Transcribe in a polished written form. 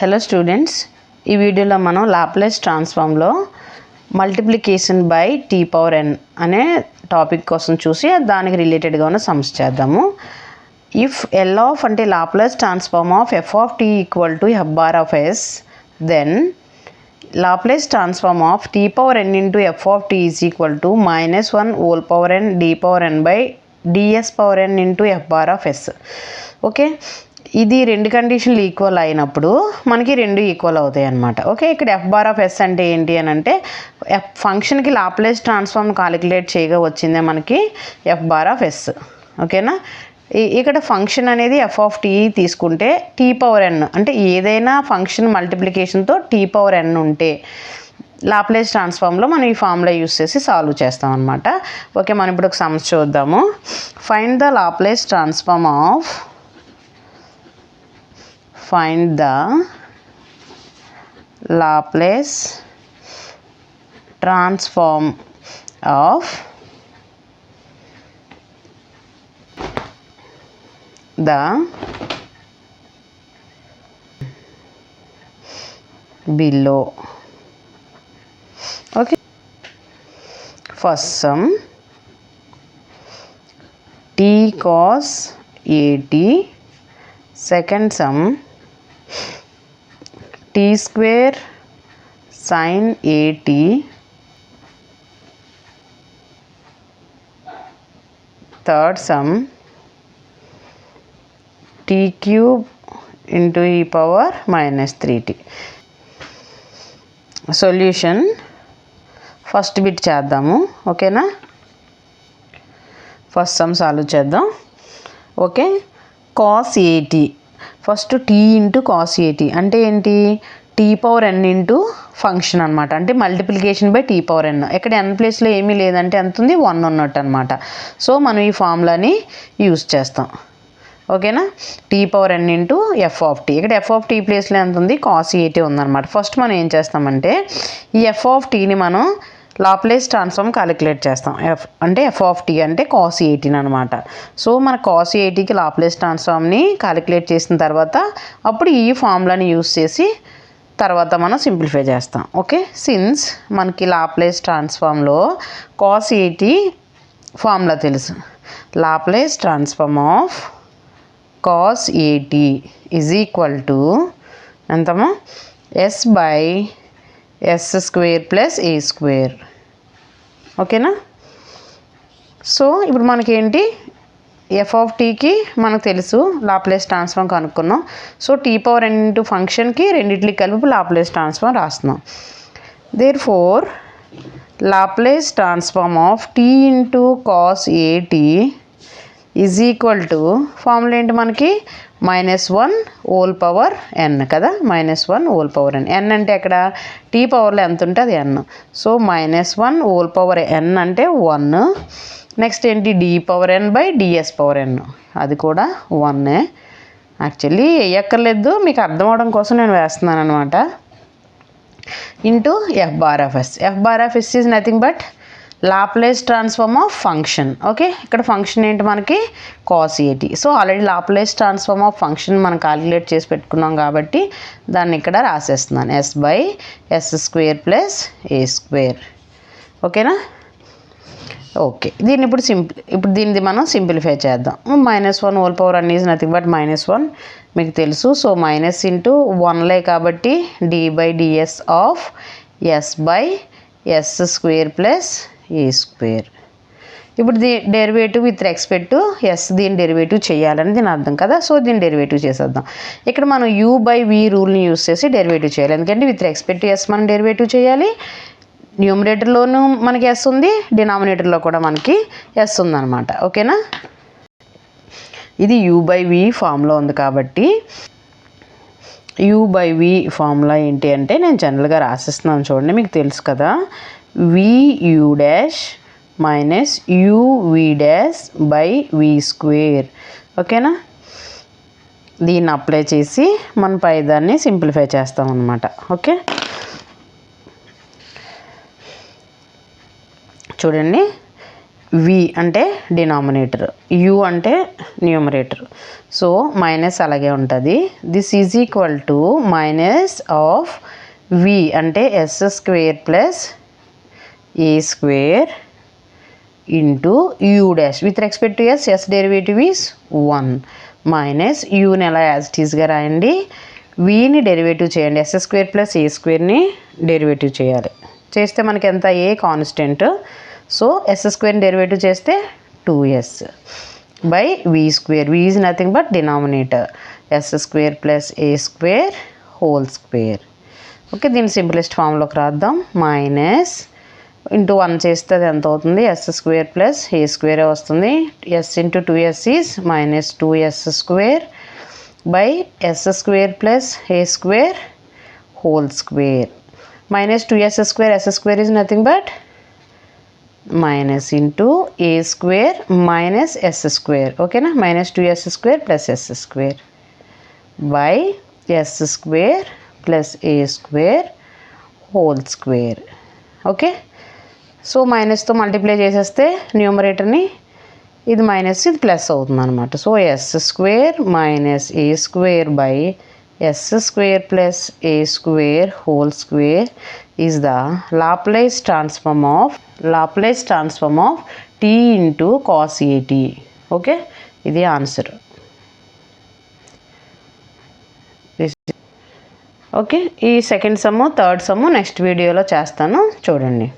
Hello students, ఈ వీడియోలో మనం లాప్లేస్ ట్రాన్స్ఫార్మ్లో multiplication by t power n అనే టాపిక్ కోసం చూసి దానికి రిలేటెడ్గా ఉన్న సమ్స్ చేద్దాము. ఇఫ్ ఎల్ ఆఫ్ అంటే Laplace transform of f of t equal to f bar of s, then Laplace transform of t power N into F of t is equal to -1 whole power n d power n by d s power N into f bar of s. Okay, ఇది రెండు కండిషన్లు equal అయినప్పుడు మనకి రెండు equal అవుతాయి అన్నమాట. Okay, ఇక్కడ F bar of yes అంటే ఏంటి అని అంటే ఫంక్షన్కి లాప్లేస్ ట్రాన్స్ఫార్మ్ కాలిక్యులేట్ చేయగా వచ్చిందే మనకి ఎఫ్ బార్ ఆఫ్ ఎస్. ఓకేనా, ఇక్కడ ఫంక్షన్ అనేది ఎఫ్ ఆఫ్ టీ తీసుకుంటే టీ పవర్ ఎన్ అంటే ఏదైనా ఫంక్షన్ మల్టిప్లికేషన్తో టీ పవర్ ఎన్ ఉంటే లాప్లేస్ ట్రాన్స్ఫార్మ్లో మనం ఈ ఫార్ములా యూస్ చేసి సాల్వ్ చేస్తాం అనమాట. ఓకే, మనం ఇప్పుడు ఒక సమ్స్ చూద్దాము. Find the Laplace transform of find the Laplace transform of the below. Okay, first sum t cos at, second sum t square sin at, third sum t cube into e power -3t. Solution first bit చేద్దాము. ఓకేనా, first some solve చేద్దాం. Okay, cos ఏటీ, first tea into cos ఏటీ అంటే ఏంటి? Tea power ఎన్ into function అనమాట, అంటే multiplication by t power ఎన్. ఇక్కడ ఎన్ ప్లేస్లో ఏమీ లేదంటే ఎంత ఉంది? 1 ఉన్నట్టు అనమాట. సో మనం ఈ ఫార్ములాని యూస్ చేస్తాం. ఓకేనా, T power N into F of T. ఇక్కడ ఎఫ్ ఆఫ్ టీ ప్లేస్లో ఎంత ఉంది? కాస్ ఏటీ ఉందన్నమాట. ఫస్ట్ మనం ఏం చేస్తామంటే ఈ ఎఫ్ ఆఫ్ టీని మనం లాప్లేస్ ట్రాన్స్ఫార్మ్ క్యాలిక్యులేట్ చేస్తాం. ఎఫ్ ఆఫ్ టీ అంటే కాస్ ఏటీని అనమాట. సో మన కాస్ ఏటీకి లాప్లేస్ ట్రాన్స్ఫార్మ్ని క్యాలిక్యులేట్ చేసిన తర్వాత అప్పుడు ఈ ఫార్ములాని యూస్ చేసి తర్వాత మనం సింప్లిఫై చేస్తాం. ఓకే, సిన్స్ మనకి లాప్లేస్ ట్రాన్స్ఫార్మ్లో కాస్ ఏటీ ఫార్ములా తెలుసు. Laplace transform of cos a t is equal to ఎంతమో s by yes square plus A square. ఓకేనా, సో ఇప్పుడు మనకేంటి? ఎఫ్ ఆఫ్ టీకి మనకు తెలుసు లాప్లేస్ ట్రాన్స్ఫార్మ్ కనుక్కున్నాం. సో టీ పవర్ ఎన్ ఇంటూ ఫంక్షన్కి రెండింటికి కలిపి లాప్లేస్ ట్రాన్స్ఫార్మ్ రాస్తున్నాం. Therefore Laplace transform of tea into cos a t is equal to formula ఏంటి మనకి? -1 హోల్ పవర్ ఎన్ కదా, -1 హోల్ పవర్ ఎన్. ఎన్ అంటే ఎక్కడ? టీ పవర్లో ఎంత ఉంటే అది n. So -1 whole power n అంటే 1. నెక్స్ట్ ఏంటి? D power n by d s power n, అది కూడా 1. యాక్చువల్లీ వేయక్కర్లేదు, మీకు అర్థం అవడం కోసం నేను వేస్తున్నాను అనమాట. Into f bar of s. F bar of s is nothing but Laplace transform of function. Okay, ఇక్కడ ఫంక్షన్ ఏంటి మనకి? Cos a t. So already Laplace transform of function మనం క్యాలిక్యులేట్ చేసి పెట్టుకున్నాం కాబట్టి దాన్ని ఇక్కడ రాసేస్తున్నాను. S by yes square plus A square. ఓకేనా, ఓకే, దీన్ని ఇప్పుడు దీన్ని మనం సింప్లిఫై చేద్దాం. -1 whole power n is nothing but -1 మీకు తెలుసు. సో మైనస్ ఇంటూ 1లే కాబట్టి d by d s of s by yes square plus A square. ఇప్పుడు derivative with respect to s, దీని డెరివేటివ్ చేయాలని దీని అర్థం కదా. సో దీని డెరివేటివ్ చేసేద్దాం. ఇక్కడ మనం యూ బై వి రూల్ని యూస్ చేసి డెరివేటివ్ చేయాలి. ఎందుకంటే విత్ రెస్పెక్ట్ టు ఎస్ మనం డెరివేటివ్ చేయాలి. న్యూమరేటర్లోనూ మనకి ఎస్ ఉంది, డినామినేటర్లో కూడా మనకి ఎస్ ఉందన్నమాట. ఓకేనా, ఇది యూ బై వి ఫామ్లో ఉంది కాబట్టి యూ బై వి ఫార్ములా ఏంటి అంటే నేను జనరల్గా రాసిస్తున్నాను చూడండి, మీకు తెలుసు కదా. V U dash minus U V dash by we square. ఓకేనా, దీన్ని అప్లై చేసి మన పై దాన్ని సింప్లిఫై చేస్తాం అన్నమాట. ఓకే, చూడండి వి అంటే డినామినేటర్, యు అంటే న్యూమరేటర్. సో మైనస్ అలాగే ఉంటుంది. This is equal to minus of v అంటే s square plus A square into u dash with respect to s derivative is 1 minus యూని ఎలా యాజ్ ఇట్ ఈస్గా రాయండి, వీని డెరివేటివ్ చేయండి, ఎస్ స్క్వేర్ ప్లస్ ఏ స్క్వేర్ని డెరివేటివ్ చేయాలి. చేస్తే మనకి ఎంత, ఏ కాన్స్టెంట్. సో ఎస్ స్క్వేర్ని డెరివేటివ్ చేస్తే 2s by we square, v is nothing but denominator, s square plus A square whole square. Okay, దీన్ని సింప్లెస్ట్ ఫామ్లోకి రాద్దాం. మైనస్ ఇంటూ 1 చేస్తే అది ఎంత అవుతుంది, ఎస్ స్క్వేర్ ప్లస్ ఏ స్క్వేరే వస్తుంది. S into 2s is minus 2s square by yes square plus A square whole square minus 2s square, s square is nothing but minus into a square minus s square. ఓకేనా, minus 2s square plus s square by yes square plus A square whole square. Okay, so మైనస్తో multiply చేసేస్తే న్యూమరేటర్ని, ఇది minus ఇది plus అవుతుంది అనమాట. So S square minus A square by yes square plus A square whole square is the Laplace transform of tea into cos A T. Okay, ఇది answer. Okay, ఈ second sum third sum next వీడియోలో చేస్తాను, చూడండి.